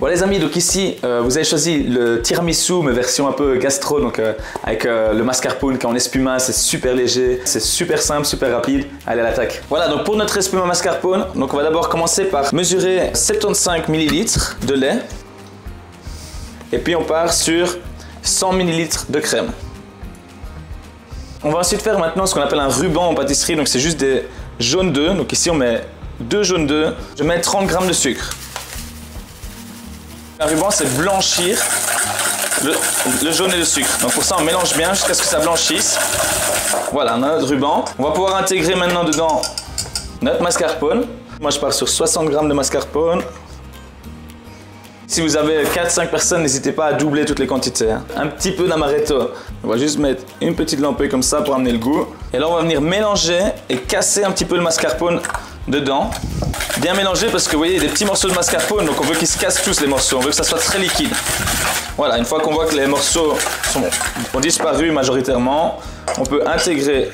Bon les amis, donc ici vous avez choisi le tiramisu mais version un peu gastro, donc avec le mascarpone qui est en espuma, c'est super léger, c'est super simple, super rapide. Allez à l'attaque. Voilà, donc pour notre espuma mascarpone, donc on va d'abord commencer par mesurer 75 ml de lait et puis on part sur 100 ml de crème. On va ensuite faire maintenant ce qu'on appelle un ruban en pâtisserie, donc c'est juste des jaunes d'œufs. Donc ici on met 2 jaunes d'œufs, je mets 30 g de sucre. Un ruban, c'est blanchir le jaune et le sucre. Donc pour ça, on mélange bien jusqu'à ce que ça blanchisse. Voilà, on a notre ruban. On va pouvoir intégrer maintenant dedans notre mascarpone. Moi, je pars sur 60 g de mascarpone. Si vous avez 4-5 personnes, n'hésitez pas à doubler toutes les quantités. Un petit peu d'amaretto. On va juste mettre une petite lampée comme ça pour amener le goût. Et là, on va venir mélanger et casser un petit peu le mascarpone dedans. Bien mélanger parce que vous voyez, il y a des petits morceaux de mascarpone, donc on veut qu'ils se cassent tous les morceaux, on veut que ça soit très liquide. Voilà, une fois qu'on voit que les morceaux ont disparu majoritairement, on peut intégrer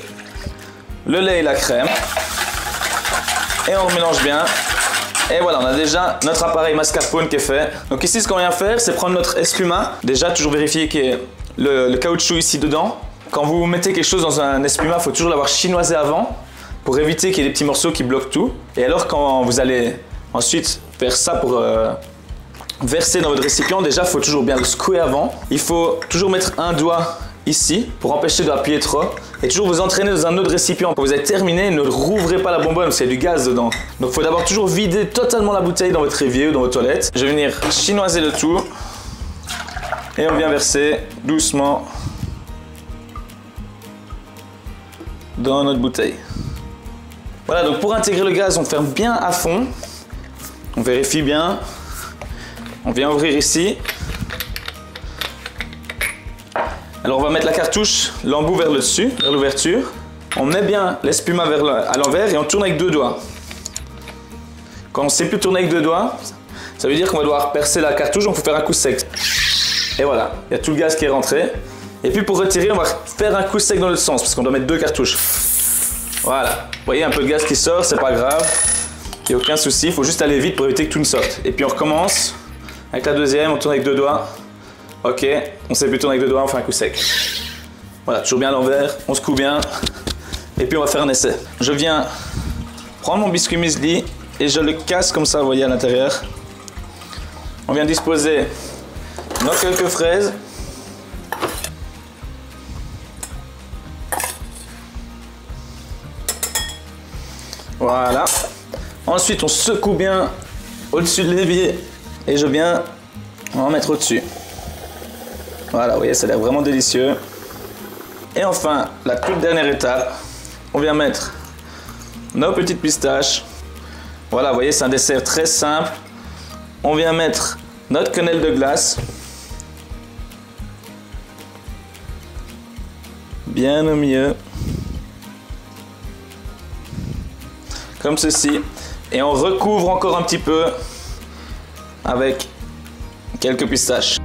le lait et la crème et on remélange bien. Et voilà, on a déjà notre appareil mascarpone qui est fait. Donc ici, ce qu'on vient faire, c'est prendre notre espuma. Déjà, toujours vérifier qu'il y ait le caoutchouc ici dedans. Quand vous mettez quelque chose dans un espuma, il faut toujours l'avoir chinoisé avant, pour éviter qu'il y ait des petits morceaux qui bloquent tout. Et alors quand vous allez ensuite faire ça pour verser dans votre récipient, déjà il faut toujours bien le secouer avant. Il faut toujours mettre un doigt ici pour empêcher d'appuyer trop et toujours vous entraîner dans un autre récipient. Quand vous avez terminé, ne rouvrez pas la bonbonne parce qu'il y a du gaz dedans. Donc il faut d'abord toujours vider totalement la bouteille dans votre évier ou dans vos toilettes. Je vais venir chinoiser le tout et on vient verser doucement dans notre bouteille. Voilà, donc pour intégrer le gaz, on ferme bien à fond. On vérifie bien. On vient ouvrir ici. Alors on va mettre la cartouche, l'embout vers le dessus, vers l'ouverture. On met bien l'espuma à l'envers et on tourne avec 2 doigts. Quand on ne sait plus tourner avec 2 doigts, ça veut dire qu'on va devoir percer la cartouche, donc il faut faire un coup sec. Et voilà, il y a tout le gaz qui est rentré. Et puis pour retirer, on va faire un coup sec dans l'autre sens, parce qu'on doit mettre 2 cartouches. Voilà, vous voyez un peu de gaz qui sort, c'est pas grave, il n'y a aucun souci, il faut juste aller vite pour éviter que tout ne sorte. Et puis on recommence avec la deuxième, on tourne avec 2 doigts. Ok, on sait plus tourner avec 2 doigts, on fait un coup sec. Voilà, toujours bien à l'envers, on secoue bien. Et puis on va faire un essai. Je viens prendre mon biscuit muesli et je le casse comme ça, vous voyez à l'intérieur. On vient disposer nos quelques fraises. Voilà. Ensuite, on secoue bien au-dessus de l'évier et je viens en mettre au-dessus. Voilà, vous voyez, ça a l'air vraiment délicieux. Et enfin, la toute dernière étape, on vient mettre nos petites pistaches. Voilà, vous voyez, c'est un dessert très simple. On vient mettre notre quenelle de glace. Bien au milieu. Comme ceci, et on recouvre encore un petit peu avec quelques pistaches.